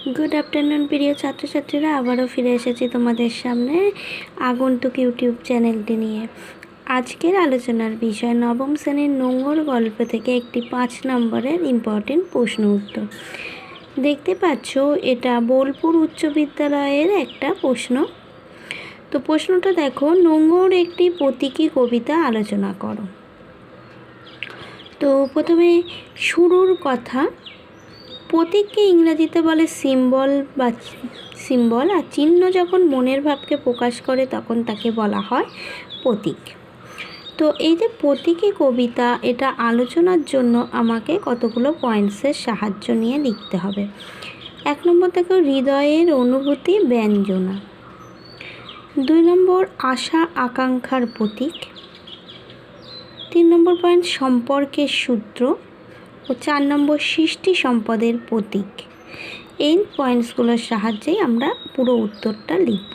Good afternoon প্রিয় ছাত্রছাত্রীরা, আবারও ফিরে এসেছি তোমাদের সামনে আগন্তুক ইউটিউব চ্যানেলটি নিয়ে। আজকের আলোচনার বিষয় নবম শ্রেণীর নোংর গল্প থেকে একটি 5 নম্বরের ইম্পর্টেন্ট প্রশ্ন উত্তর। দেখতে পাচ্ছ, এটা বোলপুর উচ্চ বিদ্যালয়ের একটা প্রশ্ন। তো প্রশ্নটা দেখো, নোংর একটি প্রতীকী কবিতা আলোচনা করো। তো প্রথমে শুরুর কথা, প্রতীককে ইংরেজিতে বলে সিম্বল আর চিহ্ন যখন মনের ভাবকে প্রকাশ করে তখন তাকে বলা হয় প্রতীক। তো এই যে প্রতীকী কবিতা, এটা আলোচনার জন্য আমাকে কতগুলো পয়েন্টসের সাহায্য নিয়ে লিখতে হবে। 1 নম্বর দেখো, হৃদয়ের অনুভূতি ব্যঞ্জনা। 2 নম্বর, আশা আকাঙ্ক্ষার প্রতীক। 3 নম্বর পয়েন্ট, সম্পর্কের সূত্র। ও 4 নম্বর, সৃষ্টি সম্পদের প্রতীক। এই পয়েন্টসগুলোর সাহায্যেই আমরা পুরো উত্তরটা লিখব।